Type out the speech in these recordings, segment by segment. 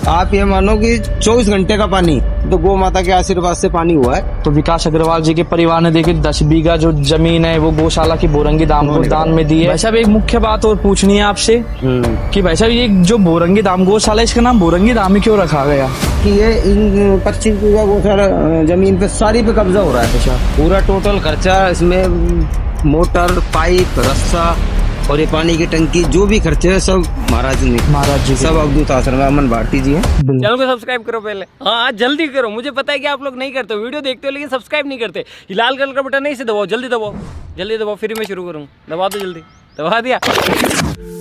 आप ये मानो कि 24 घंटे का पानी तो गौ माता के आशीर्वाद से पानी हुआ है। तो विकास अग्रवाल जी के परिवार ने देखिए 10 बीघा जो जमीन है वो गौशाला की बोरंगी धाम को दान में दी है। भाई साहब एक मुख्य बात और पूछनी है आपसे कि भाई साहब ये जो बोरंगी धाम गौशाला, इसका नाम बोरंगी धाम ही क्यों रखा गया? कि ये इन 25 बीघा गौशाला जमीन पे सारी पे कब्जा हो रहा है। अच्छा, पूरा टोटल खर्चा इसमें मोटर, पाइप, रस्सा और ये पानी की टंकी जो भी खर्चे है सब महाराज जी सब अवधूत आश्रम अमन भारती जी है। चैनल को सब्सक्राइब करो पहले, हाँ जल्दी करो। मुझे पता है कि आप लोग नहीं करते, वीडियो देखते हो लेकिन सब्सक्राइब नहीं करते। ये लाल कलर का बटन नहीं, इसे दबाओ, जल्दी दबाओ, जल्दी दबाओ, फिर मैं शुरू करूँ। दबा दो जल्दी, दबा दिया।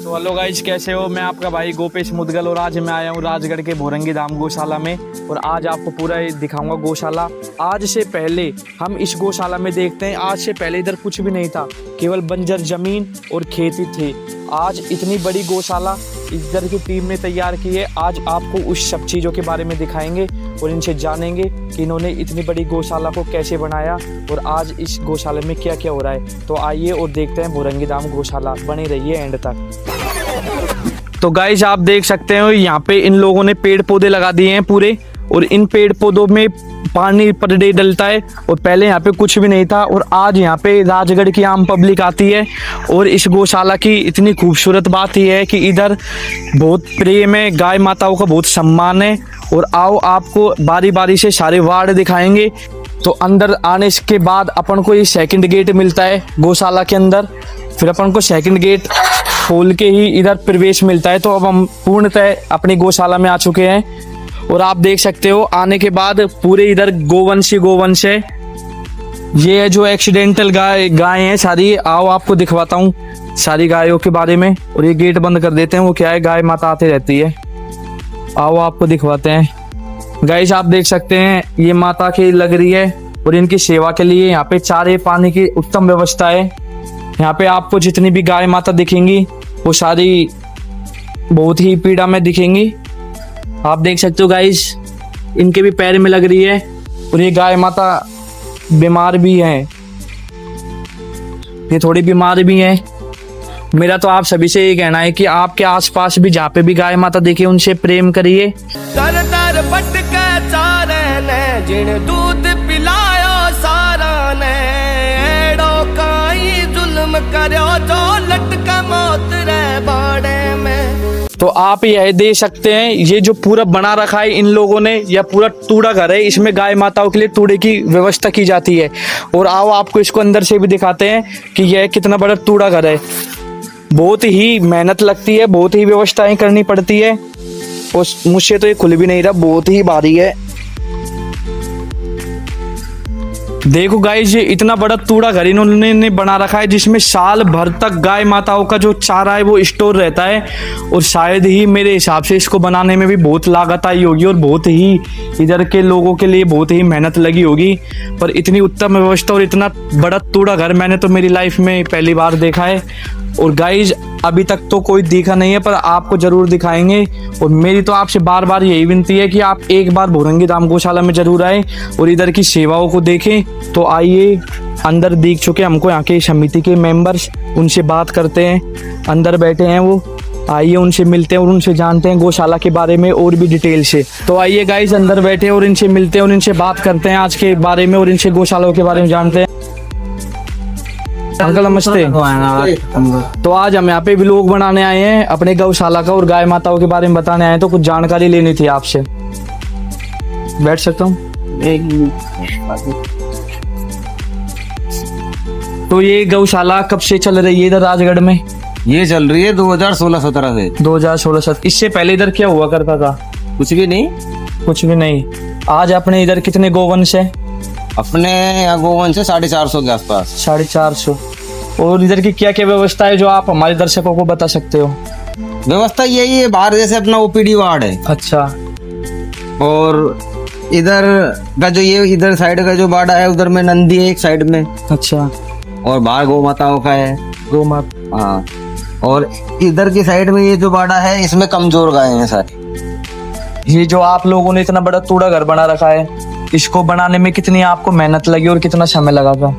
तो हेलो गाइज, कैसे हो? मैं आपका भाई गोपेश मुदगल और आज मैं आया हूँ राजगढ़ के बोरंगी धाम गौशाला में और आज आपको पूरा दिखाऊंगा गौशाला। आज से पहले हम इस गौशाला में देखते हैं, आज से पहले इधर कुछ भी नहीं था, केवल बंजर जमीन और खेती थी। आज इतनी बड़ी गौशाला इधर की टीम ने तैयार की है। आज आपको उस सब चीज़ों के बारे में दिखाएंगे और इनसे जानेंगे कि इन्होंने इतनी बड़ी गौशाला को कैसे बनाया और आज इस गौशाला में क्या क्या हो रहा है। तो आइए और देखते हैं बोरंगी धाम गौशाला, बने रहिए एंड तक। तो गाइज आप देख सकते हो यहाँ पे इन लोगों ने पेड़ पौधे लगा दिए हैं पूरे और इन पेड़ पौधों में पानी पर डे डलता है और पहले यहाँ पे कुछ भी नहीं था और आज यहाँ पे राजगढ़ की आम पब्लिक आती है। और इस गौशाला की इतनी खूबसूरत बात यह है कि इधर बहुत प्रेम है, गाय माताओं का बहुत सम्मान है। और आओ आपको बारी बारी से सारे वार्ड दिखाएंगे। तो अंदर आने के बाद अपन को ये सेकंड गेट मिलता है गौशाला के अंदर, फिर अपन को सेकंड गेट खोल के ही इधर प्रवेश मिलता है। तो अब हम पूर्णतः अपनी गौशाला में आ चुके हैं और आप देख सकते हो आने के बाद पूरे इधर गोवंश है। ये है जो एक्सीडेंटल गाय हैं सारी, आओ आपको दिखवाता हूँ सारी गायों के बारे में। और ये गेट बंद कर देते हैं, वो क्या है गाय माता आती रहती है, आओ आपको दिखवाते हैं। गाइस आप देख सकते हैं ये माता की लग रही है और इनकी सेवा के लिए यहाँ पे चारे पानी की उत्तम व्यवस्था है। यहाँ पे आपको जितनी भी गाय माता दिखेंगी वो सारी बहुत ही पीड़ा में दिखेंगी। आप देख सकते हो गाइस इनके भी पैर में लग रही है और ये गाय माता बीमार भी है, ये थोड़ी बीमार भी है। मेरा तो आप सभी से ये कहना है कि आपके आसपास भी जहाँ पे भी गाय माता देखे उनसे प्रेम करिए। दर दर भटके चारे ने जिन दूध पिलायो सारा ने, एड़ो काई जुल्म करो जो लटके मौत रे बाड़े में। तो आप यह देख सकते हैं ये जो पूरा बना रखा है इन लोगों ने, यह पूरा तूड़ा घर है, इसमें गाय माताओं के लिए तूड़े की व्यवस्था की जाती है। और आओ आपको इसको अंदर से भी दिखाते हैं कि यह कितना बड़ा तूड़ा घर है। बहुत ही मेहनत लगती है, बहुत ही व्यवस्थाएं करनी पड़ती है और मुझसे तो ये खुल भी नहीं रहा, बहुत ही भारी है। देखो गाइस ये इतना बड़ा तूड़ा घर इन्होंने बना रखा है जिसमें साल भर तक गाय माताओं का जो चारा है वो स्टोर रहता है। और शायद ही मेरे हिसाब से इसको बनाने में भी बहुत लागत आई होगी और बहुत ही इधर के लोगों के लिए बहुत ही मेहनत लगी होगी। पर इतनी उत्तम व्यवस्था और इतना बड़ा तूड़ा घर मैंने तो मेरी लाइफ में पहली बार देखा है। और गाइज अभी तक तो कोई दिखा नहीं है पर आपको जरूर दिखाएंगे। और मेरी तो आपसे बार बार यही विनती है कि आप एक बार बोरंगी धाम गौशाला में जरूर आए और इधर की सेवाओं को देखें। तो आइए अंदर दिख चुके हमको यहाँ के समिति के मेंबर्स, उनसे बात करते हैं, अंदर बैठे हैं वो, आइए उनसे मिलते हैं और उनसे जानते हैं गौशाला के बारे में और भी डिटेल से। तो आइए गाइज अंदर बैठे और इनसे मिलते हैं और इनसे बात करते हैं आज के बारे में और इनसे गौशालाओं के बारे में जानते हैं। अंकल नमस्ते। तो आज हम यहाँ पे व्लॉग बनाने आए हैं अपने गौशाला का और गाय माताओं के बारे में बताने आए हैं, तो कुछ जानकारी लेनी थी आपसे। बैठ सकता हूँ? तो ये गौशाला कब से चल रही है इधर राजगढ़ में? ये चल रही है 2016-17 से। 2016-17। इससे पहले इधर क्या हुआ करता था? कुछ भी नहीं, कुछ भी नहीं। आज अपने इधर कितने गोवंश है? अपने यहाँ गोवंश है 450 के आसपास। 450। और इधर की क्या क्या व्यवस्था है जो आप हमारे दर्शकों को बता सकते हो? व्यवस्था यही है, बाहर जैसे अपना ओपीडी वार्ड है। अच्छा। और इधर का जो ये इधर साइड का जो बाड़ा है उधर में नंदी है एक साइड में। अच्छा। और बाहर गौ माताओं का है। गौ माता। हाँ। और इधर की साइड में ये जो बाड़ा है इसमें कमजोर गाय हैं सारी। ये जो आप लोगों ने इतना बड़ा तूड़ा घर बना रखा है, इसको बनाने में कितनी आपको मेहनत लगी और कितना समय लगा था?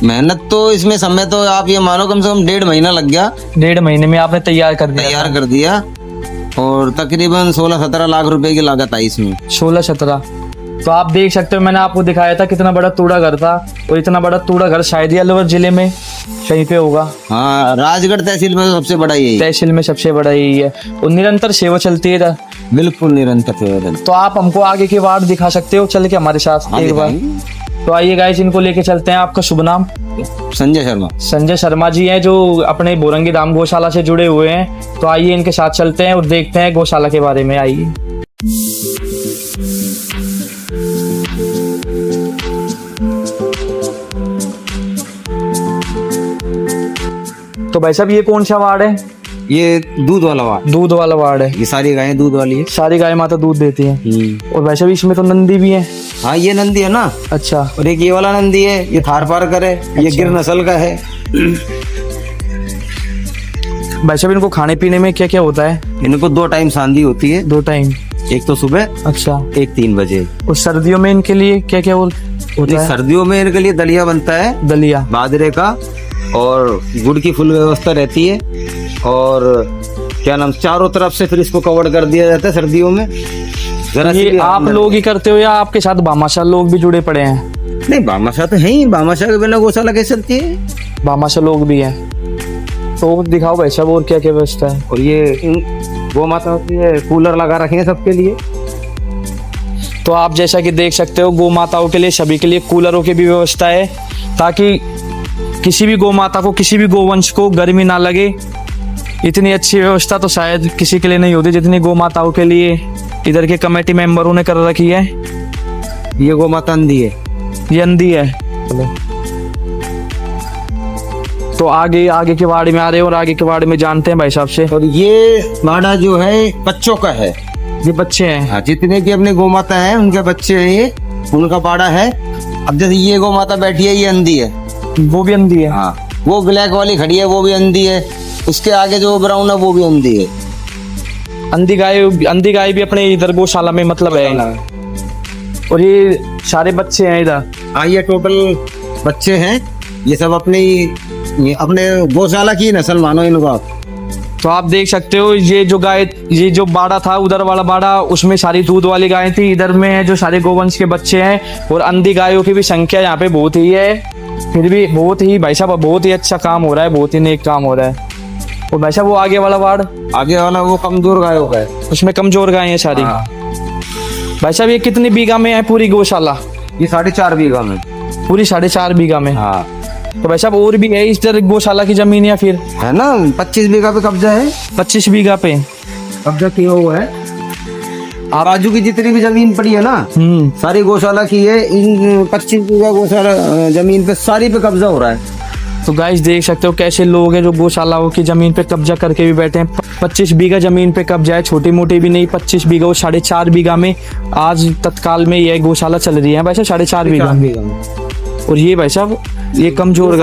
मेहनत तो इसमें समय तो आप ये मानो कम से कम 1.5 महीना लग गया। 1.5 महीने में आपने तैयार कर दिया? तैयार कर दिया। और तकरीबन 16-17 लाख रुपए की लागत आई इसमें। 16-17। तो आप देख सकते हो, मैंने आपको दिखाया था कितना बड़ा तूड़ा घर था, और इतना बड़ा तूड़ा घर शायद ही अलवर जिले में कहीं पे होगा। हाँ, राजगढ़ तहसील में सबसे बड़ा यही है। तहसील में सबसे बड़ा यही है, और निरंतर सेवा चलती है। बिल्कुल निरंतर सेवा। तो आप हमको आगे के वार्ड दिखा सकते हो चल के हमारे साथ हाँ, एक बार। तो आइए गाइस, इनको लेके चलते हैं। आपका शुभ नाम? संजय शर्मा। संजय शर्मा जी हैं, जो अपने भोरंगी धाम गौशाला से जुड़े हुए हैं। तो आइए इनके साथ चलते हैं और देखते हैं गौशाला के बारे में। आइए। तो भाई साहब, ये कौन सा वार्ड है? ये दूध वाला वार्ड। दूध वाला वार्ड है। ये सारी गायें दूध वाली है। सारी गाय माता दूध देती हैं। और भाई साहब, इसमें तो नंदी भी है। हाँ, ये नंदी है ना। अच्छा। और एक ये वाला नंदी है, ये थार पार कर है। ये गिर नस्ल का है। भाई साहब, इनको खाने पीने में क्या क्या होता है? इनको 2 टाइम सांदी होती है। 2 टाइम? एक तो सुबह, अच्छा। एक 3 बजे। और सर्दियों में इनके लिए क्या क्या होता है? सर्दियों में इनके लिए दलिया बनता है, दलिया बाजरे का, और गुड़ की फुल व्यवस्था रहती है। और क्या नाम, चारों तरफ से फिर इसको कवर कर दिया जाता है सर्दियों में। ये आप लोग ही करते हो या आपके साथ भामाशाह लोग भी जुड़े पड़े हैं? नहीं, भामाशाह तो है ही। भामाशाह के बिना गौशाला कैसे चलती है? भामाशाह लोग भी हैं। तो दिखाओ भाई साहब, और क्या क्या व्यवस्था है? और ये गौ माता के लिए कूलर लगा रखे हैं सबके लिए। तो आप जैसा कि देख सकते हो, गौ माताओं के लिए, सभी के लिए कूलरों की भी व्यवस्था है, ताकि किसी भी गौ माता को, किसी भी गोवंश को गर्मी ना लगे। इतनी अच्छी व्यवस्था तो शायद किसी के लिए नहीं होती जितनी गौ माताओं के लिए इधर के कमेटी मेंबरों ने कर रखी है। ये गौ माता अंधी है। ये अंधी है। तो आगे के वार्ड में आ रहे हैं और आगे के वार्ड में जानते हैं भाई साहब से। और ये बाड़ा जो है बच्चों का है। ये बच्चे हैं। हाँ, जितने की अपने गौ माता है उनके बच्चे हैं, ये उनका बाड़ा है। अब जैसे ये गौ माता बैठी है, ये अंधी है। वो भी अंधी है। हाँ, वो ब्लैक वाली खड़ी है, वो भी अंधी है। उसके आगे जो ब्राउन है, वो भी अंधी है। अंधी गाय भी अपने इधर गौशाला में मतलब है। और ये सारे बच्चे हैं इधर। हाँ, ये टोटल बच्चे हैं। ये सब अपने गौशाला की नस्ल मानो इनको आप। तो आप देख सकते हो, ये जो बाड़ा था, उधर वाला बाड़ा, उसमें सारी दूध वाली गायें थी। इधर में है जो सारे गोवंश के बच्चे हैं। और अंधी गायों की भी संख्या यहाँ पे बहुत ही है। फिर भी बहुत ही भाई साहब, बहुत ही अच्छा काम हो रहा है, बहुत ही नेक काम हो रहा है। और भाई साहब, वो आगे वाला वार्ड, आगे वाला वो कमजोर गायों का है। उसमें कमजोर गायें हैं सारी। हाँ। भाई साहब, ये कितनी बीघा में है पूरी गौशाला? ये 4.5 बीघा में। पूरी 4.5 बीघा में। हाँ। तो भाई साहब, और भी है इस तरह गौशाला की जमीन या फिर? है ना, 25 बीघा पे कब्जा है। 25 बीघा पे कब्जा किया हुआ है। बाजू की जितनी भी जमीन पड़ी है ना, सारी गौशाला की है। इन 25 बीघा गौशाला जमीन पे सारी पे कब्जा हो रहा है। तो गाइस देख सकते हो कैसे लोग हैं जो गौशालाओं की जमीन पे कब्जा करके भी बैठे हैं। 25 बीघा जमीन पे कब्जा है, छोटी मोटी भी नहीं। 25 बीघा और 4.5 बीघा में आज तत्काल में यह गौशाला चल रही है भाई साहब, 4.5 बीघा में। और ये भाई साहब, ये कमजोर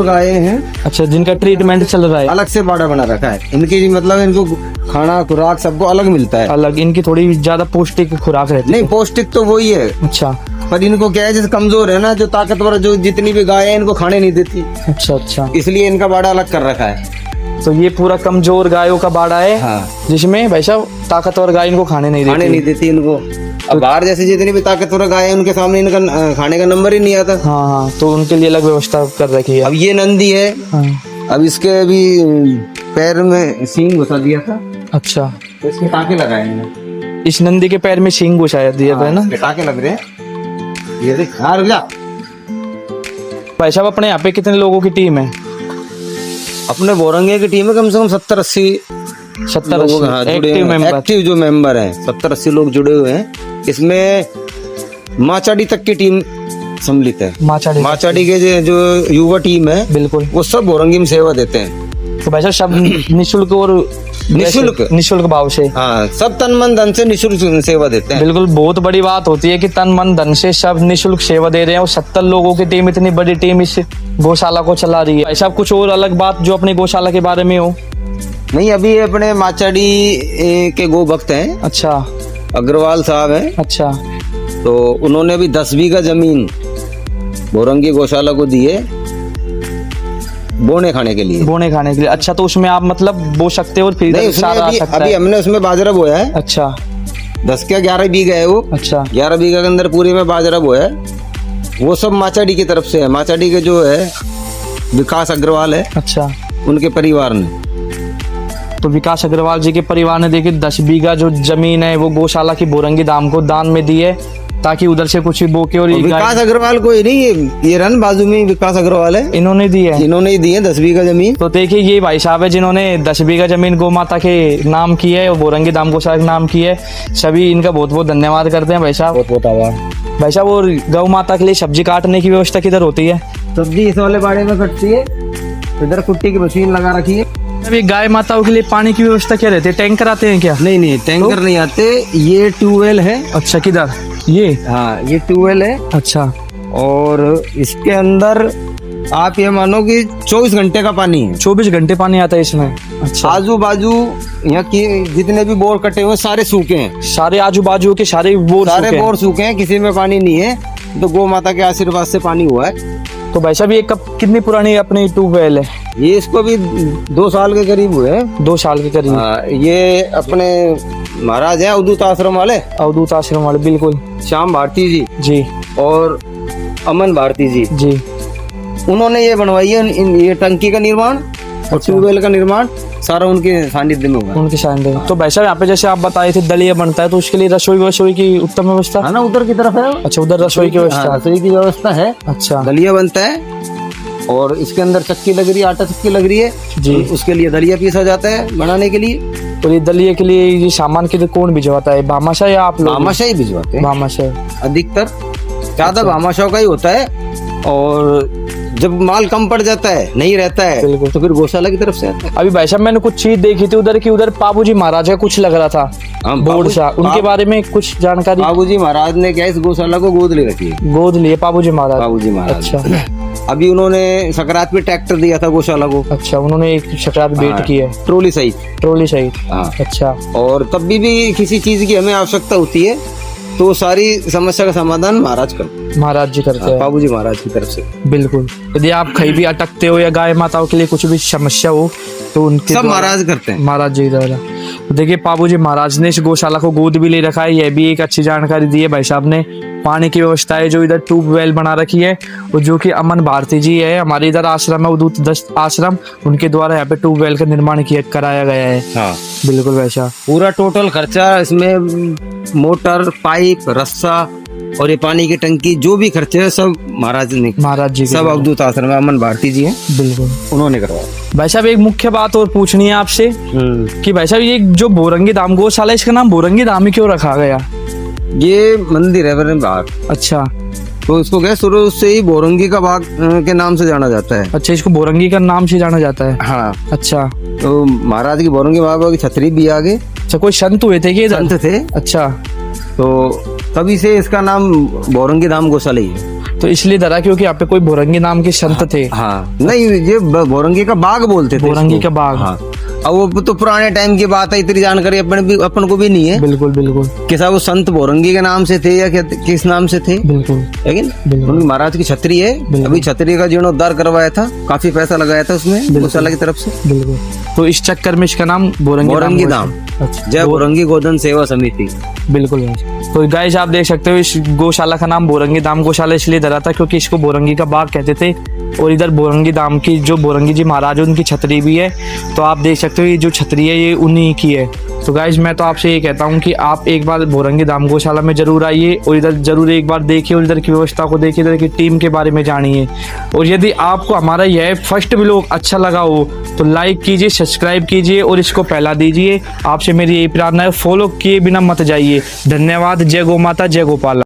गाय हैं। अच्छा, जिनका ट्रीटमेंट चल रहा है। अलग से बाड़ा बना रखा है इनकी, मतलब इनको खाना खुराक सबको अलग मिलता है। अलग, इनकी थोड़ी ज्यादा पौष्टिक खुराक रहती है। नहीं, पौष्टिक तो वही है। अच्छा। पर इनको क्या है, जैसे कमजोर है ना, जो ताकतवर, जो जितनी भी गाय है, इनको खाने नहीं देती। अच्छा। इसलिए इनका बाड़ा अलग कर रखा है। तो ये पूरा कमजोर गायों का बाड़ा है। हाँ। जिसमें भाई साहब ताकतवर गाय इनको खाने नहीं देती इनको। अब बाहर जैसे जितनी भी ताकतवर गाय है, उनके सामने इनका खाने का नंबर ही नहीं आता। हाँ, तो उनके लिए अलग व्यवस्था कर रखी है। अब ये नंदी है। हाँ। अब इसके अभी पैर में सींग घुसा दिया था। अच्छा। तो इसके टाके लगाए हैं। इस नंदी के पैर में सींग घुसाया दिया था ना। टाके लग रहे हैं। ये देख, भाई साहब, अपने यहाँ पे कितने लोगों की टीम है? अपने बोरंगे की टीम है कम से कम 70-80 एक्टिव जो मेंबर हैं। 70-80 लोग जुड़े हुए हैं। इसमें माचाडी तक की टीम सम्मिलित है। माचाडी के जो युवा टीम है, बिल्कुल, वो सब बोरंगी में सेवा देते हैं। तो भाई साहब, सब निःशुल्क और निःशुल्क भाव से। हाँ, सब तन मन धन से निःशुल्क सेवा देते हैं। बिल्कुल, बहुत बड़ी बात होती है कि तन मन धन से सब निःशुल्क सेवा दे रहे हैं। और 70 लोगों की टीम, इतनी बड़ी टीम इस गौशाला को चला रही है। भाई साहब, कुछ और अलग बात जो अपनी गौशाला के बारे में हो? नहीं, अभी अपने माचाडी के गो भक्त हैं। अच्छा। अग्रवाल साहब हैं। अच्छा। तो उन्होंने भी 10 बीघा जमीन बोरंगी गौशाला को दी है। बोने खाने के लिए। बोने खाने के लिए। अच्छा, तो उसमें आप मतलब बो सकते हो और फिर नहीं, इधर उसमें चारा आ अभी सकता अभी है। हमने उसमें बाजरा बोया है। अच्छा 10 के 11 बीघा है वो। अच्छा 11 बीघा के अंदर पूरे में बाजरा बोया है। वो सब माचाडी की तरफ से है। माचाडी के जो है विकास अग्रवाल है, अच्छा। उनके परिवार ने। तो विकास अग्रवाल जी के परिवार ने देखिए 10 बीघा जो जमीन है वो गौशाला की बोरंगी धाम को दान में दी है, ताकि उधर से कुछ बो के और ये विकास अग्रवाल कोई नहीं, ये रन बाजू में ही विकास अग्रवाल है, इन्होंने दी है। इन्होंने ही दी है 10 बीघा जमीन। तो देखिए ये भाई साहब है जिन्होंने 10 बीघा जमीन गौ माता के नाम की है और बोरंगी धाम गौशाला के नाम की है। सभी इनका बहुत बहुत धन्यवाद करते हैं भाई साहब। बहुत बहुत आभार। भाई साहब, और गौ माता के लिए सब्जी काटने की व्यवस्था किधर होती है? सब्जी इस वाले बाड़े में कटती है, इधर कुट्टी की मशीन लगा रखी है। अभी गाय माताओं के लिए पानी की व्यवस्था क्या रहती है? टैंकर आते हैं क्या? नहीं नहीं, टैंकर नहीं आते, ये ट्यूबवेल है। अच्छा, किधर? ये हाँ, ये ट्यूबवेल है अच्छा और इसके अंदर आप ये मानो कि 24 घंटे का पानी है। 24 घंटे पानी आता है इसमें। अच्छा, आजू बाजू यहाँ की जितने भी बोर कटे हुए सारे सूखे हैं, सारे आजू बाजू के सारे बोर सारे सूखे हैं। बोर सूखे हैं, किसी में पानी नहीं है। तो गौ माता के आशीर्वाद से पानी हुआ है। तो भाई साहब, ये कब कितनी पुरानी अपनी ट्यूबवेल है? ये इसको भी 2 साल के करीब हुए हैं। 2 साल के करीब। ये अपने महाराज हैं अवधूत आश्रम वाले, अवधूत आश्रम वाले, बिल्कुल। श्याम भारती जी जी और अमन भारती जी, जी। उन्होंने ये बनवाई है। ये टंकी का निर्माण और ट्यूबवेल का निर्माण सारा उनके सानिध्य में हुआ उनके साइड में। तो भाई साहब, यहाँ पे जैसे आप बताए थे दलिया बनता है, तो उसके लिए रसोई की उत्तम व्यवस्था है ना, उधर की तरफ है। अच्छा, उधर रसोई की व्यवस्था। रसोई की व्यवस्था है। अच्छा दलिया बनता है और इसके अंदर चक्की लग रही है, आटा चक्की लग रही है जी। उसके लिए दलिया पीसा जाता है बनाने के लिए। और ये दलिया के लिए ये सामान किधर कौन भिजवाता है? भामाशाह या आप लोग? भामाशाह ही भिजवाते हैं भामाशाह अधिकतर, ज्यादा भामाशाह का ही होता है। और जब माल कम पड़ जाता है, नहीं रहता है, बिल्कुल। तो फिर गौशाला की तरफ से आता है। अभी भाई साहब, मैंने कुछ चीज देखी थी उधर की, उधर बाबूजी महाराज का कुछ लग रहा था हाँ, बोर्ड सा, उनके बारे में कुछ जानकारी? बाबूजी महाराज ने क्या इस गौशाला को गोद ले रखी है। गोद लिए बाबूजी महाराज? बाबूजी महाराज अच्छा अभी उन्होंने सकरात पे ट्रैक्टर दिया था गौशाला को। अच्छा, उन्होंने एक शकरात भेंट की है, ट्रॉली सहित। ट्रॉली सहित। हाँ। अच्छा, और तब भी किसी चीज की हमें आवश्यकता होती है तो सारी समस्या का समाधान महाराज करते महाराज जी करते हैं। बाबूजी महाराज की तरफ से। बिल्कुल। यदि आप कहीं भी अटकते हो या गाय माताओं के लिए कुछ भी समस्या हो तो उनके सब द्वारा- महाराज करते हैं। महाराज जी द्वारा। तो देखिए, बाबूजी महाराज ने इस गौशाला को गोद भी ले रखा है, यह भी एक अच्छी जानकारी दी है भाई साहब ने। पानी की व्यवस्था है जो इधर ट्यूबवेल बना रखी है, और जो कि अमन भारती जी है, हमारे इधर आश्रम है अवधूत दस्त आश्रम, उनके द्वारा यहाँ पे ट्यूबवेल का निर्माण कराया गया है। हाँ, बिल्कुल वैसा। पूरा टोटल खर्चा इसमें मोटर, पाइप, रस्सा और ये पानी की टंकी जो भी खर्चे है सब महाराज ने, महाराज जी के सब द्वारा। अवधूत आश्रम में अमन भारती जी हैं, बिल्कुल। उन्होंने करवाया। भाई साहब, एक मुख्य बात और पूछनी है आपसे कि भाई साहब, ये जो बोरंगी धाम गौशाला, इसका नाम बोरंगी धाम ही क्यों रखा गया? ये मंदिर है बड़े बाग, अच्छा तो इसको क्या शुरू से ही बोरंगी का बाग के नाम से जाना जाता है। अच्छा, इसको बोरंगी का नाम से जाना जाता है। हाँ, अच्छा तो महाराज की बोरंगी बाबा की छतरी भी आगे अच्छा, कोई संत हुए थे कि इधर? संत थे, अच्छा, तो तभी से इसका नाम बोरंगी धाम गौशाला ही है। तो इसलिए धरा क्योंकि यहाँ पे कोई बोरंगी नाम के संत थे। हाँ, नहीं, ये बोरंगी का बाग बोलते थे बोरंगी इसको। का बाग। हाँ, अब वो तो पुराने टाइम की बात है, इतनी जानकारी अपन को भी नहीं है बिल्कुल बिल्कुल कि साहब वो संत बोरंगी के नाम से थे या किस नाम से थे, बिल्कुल लेकिन बिल्कुल। उनकी महाराज की छतरी है। बिल्कुल। अभी छतरी का जीर्णोद्धार करवाया था, काफी पैसा लगाया था उसमें गौशाला की तरफ से। बिल्कुल। तो इस चक्कर में इसका नाम बोरंगी धाम। धाम। अच्छा, जय बोरंगी गोधन सेवा समिति। बिल्कुल भाई। तो गाइस, आप देख सकते हो इस गौशाला का नाम बोरंगी धाम गौशाला इसलिए धरा था क्योंकि इसको बोरंगी का बाग कहते थे, और इधर बोरंगी धाम की जो बोरंगी जी महाराज है उनकी छतरी भी है। तो आप देख सकते हो ये जो छतरी है ये उन्हीं की है। तो गाइस, मैं तो आपसे ये कहता हूँ कि आप एक बार बोरंगी धाम गौशाला में जरूर आइए और इधर जरूर एक बार देखिए और इधर की व्यवस्था को देखिए, इधर की टीम के बारे में जानिए। और यदि आपको हमारा यह फर्स्ट व्लॉग अच्छा लगा हो तो लाइक कीजिए, सब्सक्राइब कीजिए और इसको फैला दीजिए। आपसे मेरी यही प्रार्थना है, फॉलो किए बिना मत जाइए। धन्यवाद। जय गौ माता, जय गोपाल।